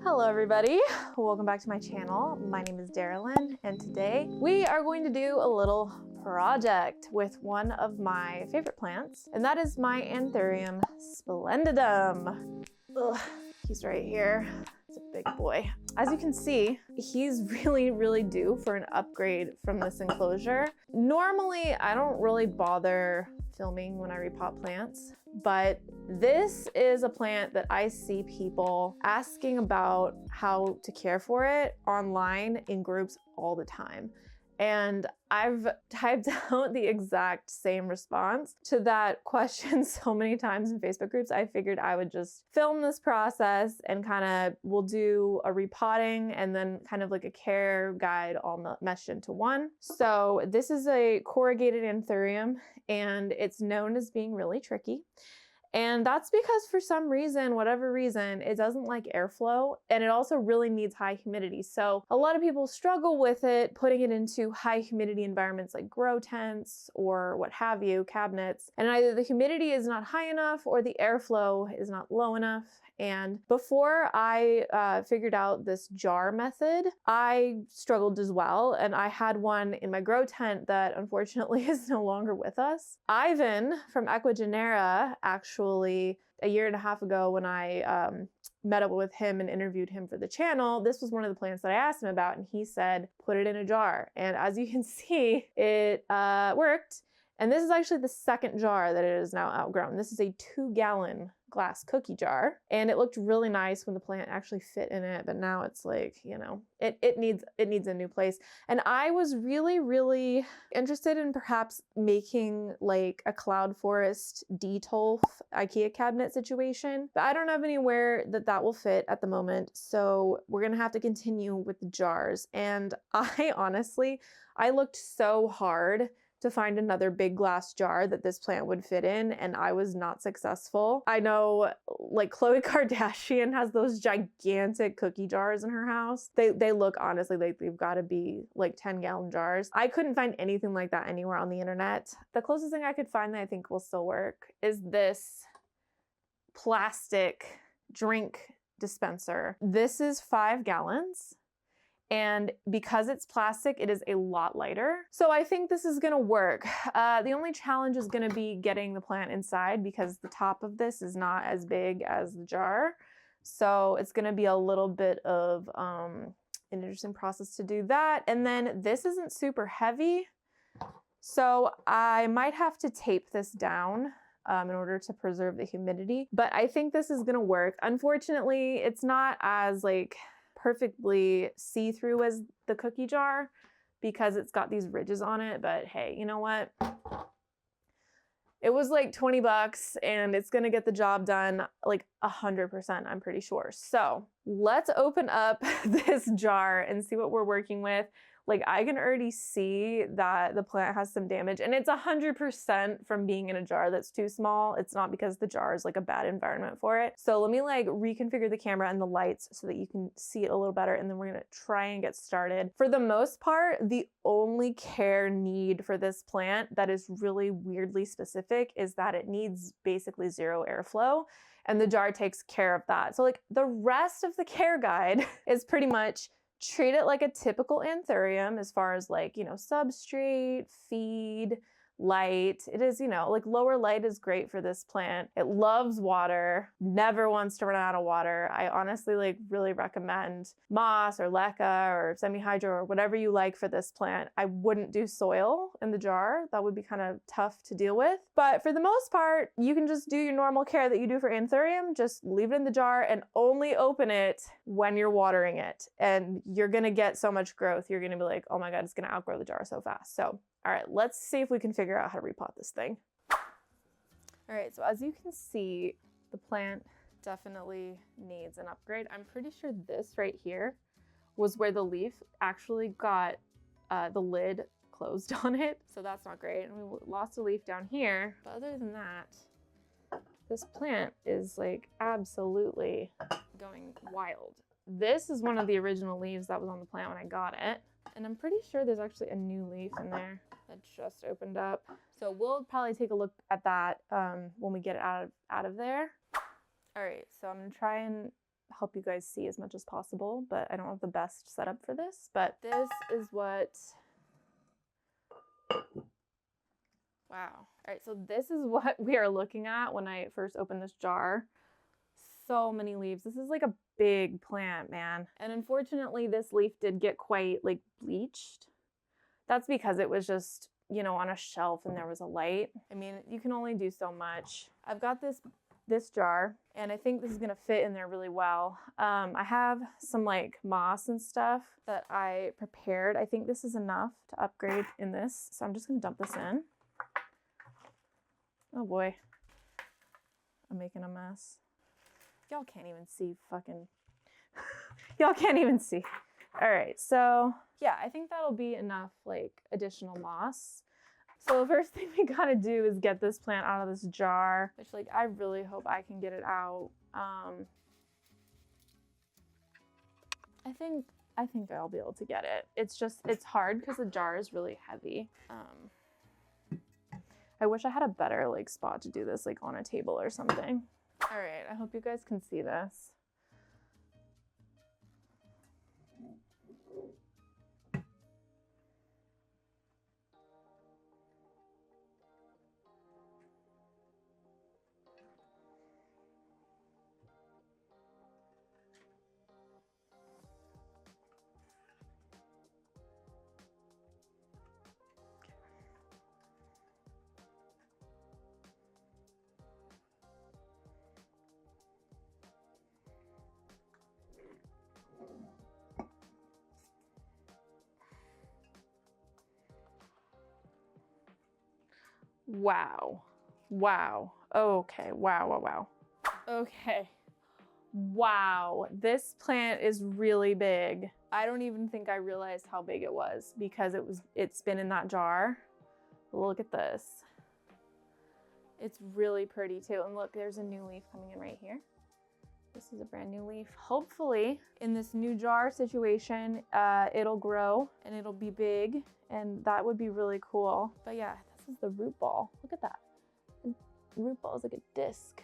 Hello everybody, welcome back to my channel. My name is Darylyn and today we are going to do a little project with one of my favorite plants, and that is my Anthurium Splendidum. Ugh, he's right here. It's a big boy. As you can see, he's really due for an upgrade from this enclosure. Normally, I don't really bother filming when I repot plants, but this is a plant that I see people asking about how to care for it online in groups all the time. And I've typed out the exact same response to that question so many times in Facebook groups. I figured I would just film this process and we'll do a repotting and then kind of like a care guide all meshed into one. So this is a corrugated Anthurium and it's known as being really tricky. And that's because for some reason, whatever reason, it doesn't like airflow and it also really needs high humidity. So a lot of people struggle with it, putting it into high humidity environments like grow tents or what have you, cabinets. And either the humidity is not high enough or the airflow is not low enough. And before I figured out this jar method, I struggled as well. And I had one in my grow tent that unfortunately is no longer with us. Ivan from Equigenera, actually a year and a half ago when I met up with him and interviewed him for the channel, this was one of the plants that I asked him about, and he said, put it in a jar. And as you can see, it worked. And this is actually the second jar that it is now outgrown. This is a 2-gallon glass cookie jar, and it looked really nice when the plant actually fit in it, but now it's like, you know, it needs a new place. And I was really interested in perhaps making like a cloud forest Detolf IKEA cabinet situation, but I don't have anywhere that will fit at the moment, so we're gonna have to continue with the jars. And I looked so hard to find another big glass jar that this plant would fit in, and I was not successful. I know like Khloe Kardashian has those gigantic cookie jars in her house. They look honestly like they've got to be like 10-gallon jars. I couldn't find anything like that anywhere on the internet. The closest thing I could find that I think will still work is this plastic drink dispenser. This is 5 gallons. And because it's plastic, it is a lot lighter. So I think this is gonna work. The only challenge is gonna be getting the plant inside because the top of this is not as big as the jar. So it's gonna be a little bit of an interesting process to do that. And then this isn't super heavy, so I might have to tape this down in order to preserve the humidity. But I think this is gonna work. Unfortunately, it's not as like perfectly see-through as the cookie jar because it's got these ridges on it, but hey, you know what? It was like 20 bucks and it's gonna get the job done like 100%, I'm pretty sure. So let's open up this jar and see what we're working with. Like I can already see that the plant has some damage, and it's 100% from being in a jar that's too small. It's not because the jar is like a bad environment for it. So let me like reconfigure the camera and the lights so that you can see it a little better, and then we're gonna try and get started. For the most part, the only care need for this plant that is really weirdly specific is that it needs basically 0 airflow, and the jar takes care of that. So like the rest of the care guide is pretty much treat it like a typical Anthurium as far as like, you know, substrate, feed, light. It is, you know, like lower light is great for this plant. It loves water, never wants to run out of water. I honestly like really recommend moss or leca or semi-hydro or whatever you like for this plant. I wouldn't do soil in the jar. That would be kind of tough to deal with. But for the most part, you can just do your normal care that you do for Anthurium. Just leave it in the jar and only open it when you're watering it. And you're gonna get so much growth. You're gonna be like, oh my God, it's gonna outgrow the jar so fast. So all right, let's see if we can figure out how to repot this thing. All right, so as you can see, the plant definitely needs an upgrade. I'm pretty sure this right here was where the leaf actually got the lid closed on it. So that's not great. And we lost a leaf down here. But other than that, this plant is like absolutely going wild. This is one of the original leaves that was on the plant when I got it. And I'm pretty sure there's actually a new leaf in there that just opened up. So we'll probably take a look at that when we get it out of there. All right, so I'm gonna try and help you guys see as much as possible, but I don't have the best setup for this. But this is what, wow. All right, so this is what we are looking at when I first opened this jar. So many leaves. This is like a big plant, man. And unfortunately, this leaf did get quite like bleached. That's because it was just, you know, on a shelf and there was a light. I mean, you can only do so much. I've got this jar, and I think this is gonna fit in there really well. I have some like moss and stuff that I prepared. I think this is enough to upgrade in this. So I'm just gonna dump this in. Oh boy, I'm making a mess. Y'all can't even see fucking, y'all can't even see. All right, so yeah, I think that'll be enough like additional moss. So the first thing we gotta do is get this plant out of this jar, which like I really hope I can get it out. I think I'll be able to get it. It's hard because the jar is really heavy. I wish I had a better like spot to do this, like on a table or something. All right, I hope you guys can see this. Wow. Wow. Okay. Wow. Okay. Wow. This plant is really big. I don't even think I realized how big it was because it's been in that jar. Look at this. It's really pretty too. And look, there's a new leaf coming in right here. This is a brand new leaf. Hopefully in this new jar situation, it'll grow and it'll be big, and that would be really cool. But yeah, this is the root ball. Look at that. The root ball is like a disc.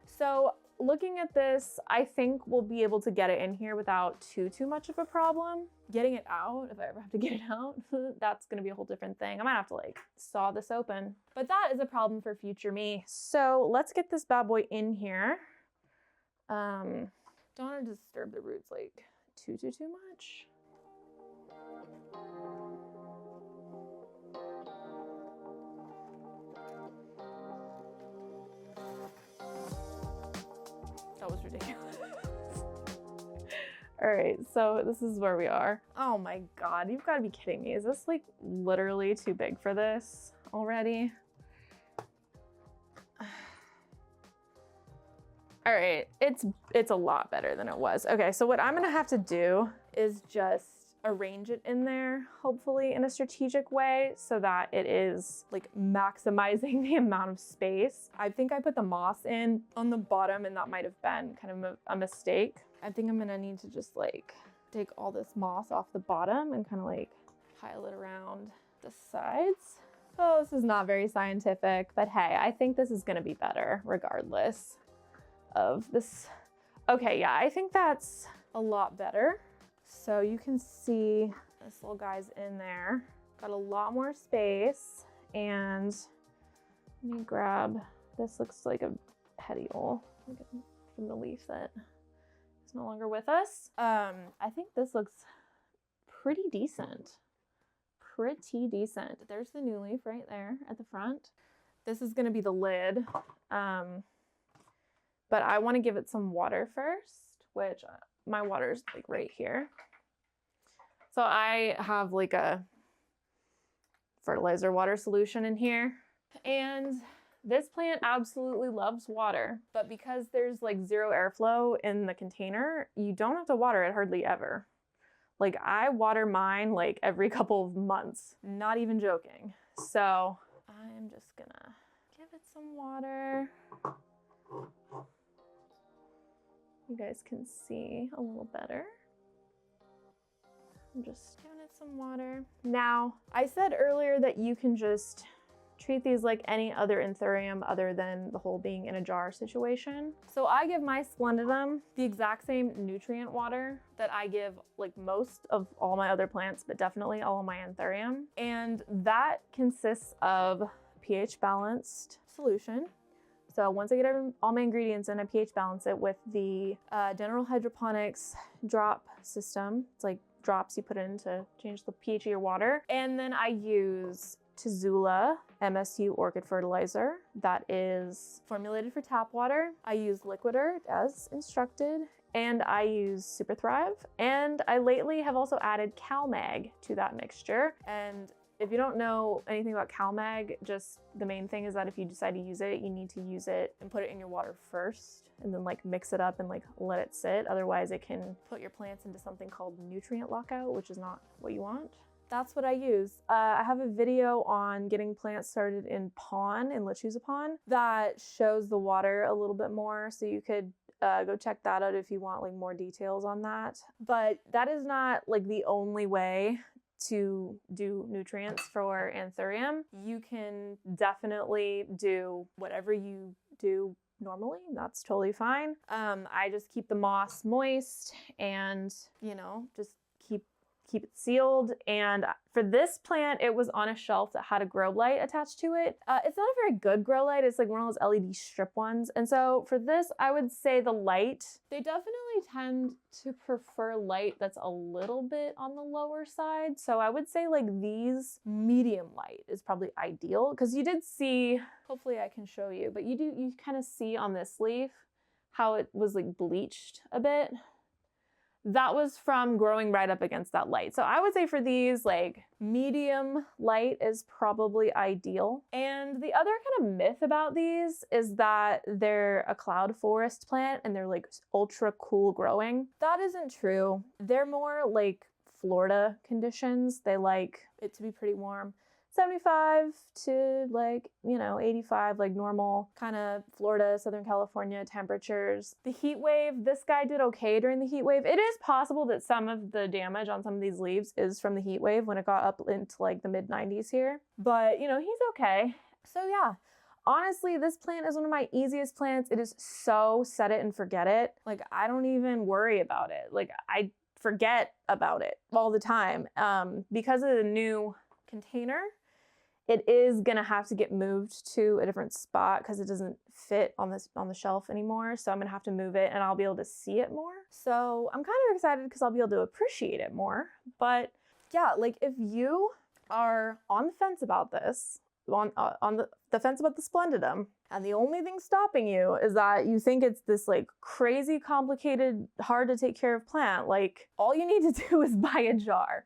So looking at this, I think we'll be able to get it in here without too much of a problem. Getting it out, if I ever have to get it out, that's gonna be a whole different thing. I might have to like saw this open, but that is a problem for future me. So let's get this bad boy in here. Don't want to disturb the roots like too much. That was ridiculous. All right, so this is where we are. Oh my God, you've got to be kidding me. Is this like literally too big for this already? All right, it's a lot better than it was. Okay, so what I'm gonna have to do is just arrange it in there, hopefully in a strategic way so that it is like maximizing the amount of space. I think I put the moss in on the bottom and that might have been kind of a mistake. I think I'm gonna need to just like take all this moss off the bottom and kind of like pile it around the sides. Oh, this is not very scientific, but hey, I think this is gonna be better regardless of this. Okay, yeah, I think that's a lot better. So you can see this little guy's in there. Got a lot more space. And let me grab, this looks like a petiole from the leaf that is no longer with us. I think this looks pretty decent. Pretty decent. There's the new leaf right there at the front. This is gonna be the lid. But I want to give it some water first, which my water is like right here. So I have like a fertilizer water solution in here. And this plant absolutely loves water, but because there's like zero airflow in the container, you don't have to water it hardly ever. Like I water mine like every couple of months, not even joking. So I'm just gonna give it some water. You guys can see a little better. I'm just giving it some water. Now, I said earlier that you can just treat these like any other Anthurium other than the whole being in a jar situation. So I give my Splendidum the exact same nutrient water that I give like most of all my other plants, but definitely all of my Anthurium. And that consists of pH balanced solution. So once I get all my ingredients in, I pH balance it with the General Hydroponics drop system. It's like drops you put in to change the pH of your water. And then I use Tazula MSU orchid fertilizer that is formulated for tap water. I use Liquider as instructed, and I use Super Thrive. And I lately have also added CalMag to that mixture. And if you don't know anything about CalMag, just the main thing is that if you decide to use it, you need to use it and put it in your water first and then like mix it up and like let it sit. Otherwise it can put your plants into something called nutrient lockout, which is not what you want. That's what I use. I have a video on getting plants started in Lechuza Pond that shows the water a little bit more. So you could go check that out if you want like more details on that. But that is not like the only way to do nutrients for Anthurium. You can definitely do whatever you do normally. That's totally fine. I just keep the moss moist and, you know, just keep it sealed. And for this plant, it was on a shelf that had a grow light attached to it. It's not a very good grow light. It's like one of those LED strip ones. And so for this, I would say the light, they definitely tend to prefer light that's a little bit on the lower side. So I would say like these medium light is probably ideal, because you did see, hopefully I can show you, but you kind of see on this leaf how it was like bleached a bit. That was from growing right up against that light. So I would say for these, like medium light is probably ideal. And the other kind of myth about these is that they're a cloud forest plant and they're like ultra cool growing. That isn't true. They're more like Florida conditions. They like it to be pretty warm. 75 to like, you know, 85, like normal kind of Florida, Southern California temperatures. The heat wave, this guy did okay during the heat wave. It is possible that some of the damage on some of these leaves is from the heat wave when it got up into like the mid 90s here. But, you know, he's okay. So yeah, honestly, this plant is one of my easiest plants. It is so set it and forget it. Like I don't even worry about it. Like I forget about it all the time because of the new container. It is gonna have to get moved to a different spot because it doesn't fit on the shelf anymore. So I'm gonna have to move it and I'll be able to see it more. So I'm kind of excited because I'll be able to appreciate it more. But yeah, like if you are on the fence about this, on the fence about the Splendidum, and the only thing stopping you is that you think it's this like crazy complicated, hard to take care of plant, like all you need to do is buy a jar.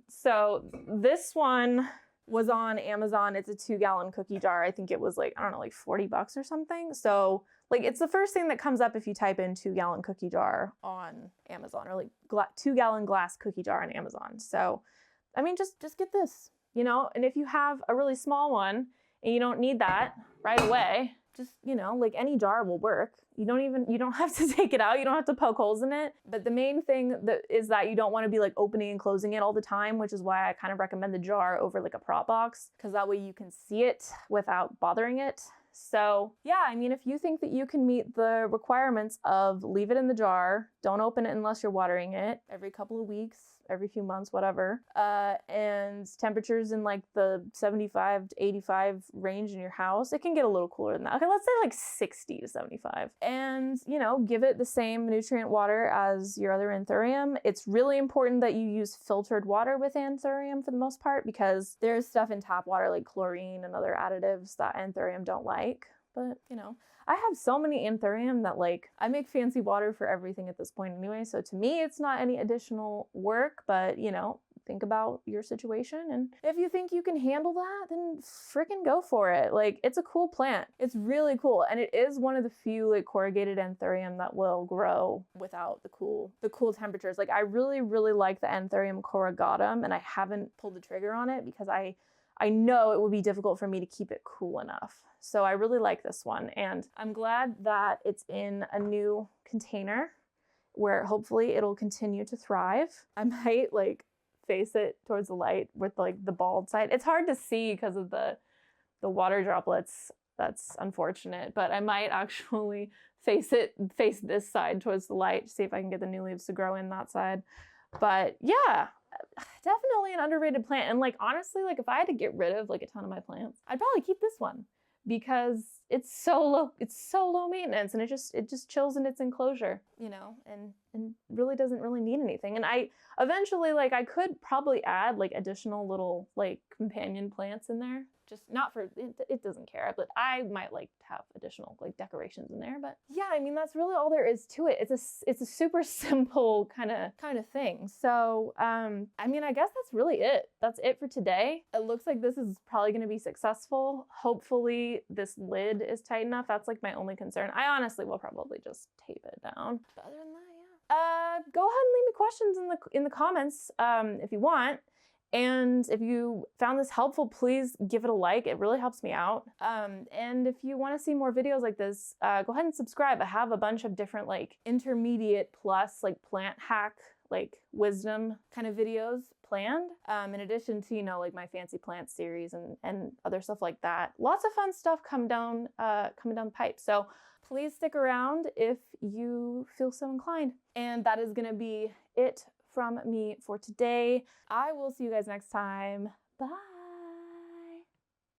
So this one was on Amazon. It's a 2-gallon cookie jar. I think it was like, I don't know, like 40 bucks or something. So like it's the first thing that comes up if you type in 2-gallon cookie jar on Amazon, or like 2-gallon glass cookie jar on Amazon. So, I mean, just get this, you know, and if you have a really small one and you don't need that right away, just, you know, like any jar will work. You don't have to take it out. You don't have to poke holes in it. But the main thing is that you don't want to be like opening and closing it all the time, which is why I kind of recommend the jar over like a prop box, because that way you can see it without bothering it. So yeah, I mean, if you think that you can meet the requirements of leave it in the jar, don't open it unless you're watering it every couple of weeks, every few months, whatever, and temperatures in like the 75 to 85 range in your house, it can get a little cooler than that. Okay, let's say like 60 to 75. And, you know, give it the same nutrient water as your other Anthurium. It's really important that you use filtered water with Anthurium for the most part, because there's stuff in tap water like chlorine and other additives that Anthurium don't like. But, you know, I have so many Anthurium that like I make fancy water for everything at this point anyway. So to me, it's not any additional work, but you know, think about your situation. And if you think you can handle that, then freaking go for it. Like it's a cool plant. It's really cool. And it is one of the few like corrugated Anthurium that will grow without the cool temperatures. Like I really, really like the Anthurium corrugatum, and I haven't pulled the trigger on it because I know it will be difficult for me to keep it cool enough. So I really like this one, and I'm glad that it's in a new container where hopefully it'll continue to thrive. I might like face it towards the light with like the bald side. It's hard to see because of the the water droplets. That's unfortunate, but I might actually face this side towards the light, see if I can get the new leaves to grow in that side. But yeah, definitely an underrated plant. And like, honestly, like if I had to get rid of like a ton of my plants, I'd probably keep this one because it's so low maintenance, and it just chills in its enclosure, you know, and really doesn't really need anything. And I eventually, like, I could probably add like additional little like companion plants in there. Just not for, it doesn't care, but I might like to have additional like decorations in there. But yeah, I mean, that's really all there is to it. It's a super simple kind of thing. So, I mean, I guess that's really it. That's it for today. It looks like this is probably going to be successful. Hopefully this lid is tight enough. That's like my only concern. I honestly will probably just tape it down. But other than that, yeah. Go ahead and leave me questions in the comments, if you want. And if you found this helpful, please give it a like. It really helps me out. And if you want to see more videos like this, go ahead and subscribe. I have a bunch of different like intermediate plus like plant hack, like wisdom kind of videos planned. In addition to, you know, like my fancy plant series and other stuff like that. Lots of fun stuff coming down the pipe. So please stick around if you feel so inclined. And that is gonna be it from me for today. I will see you guys next time. Bye.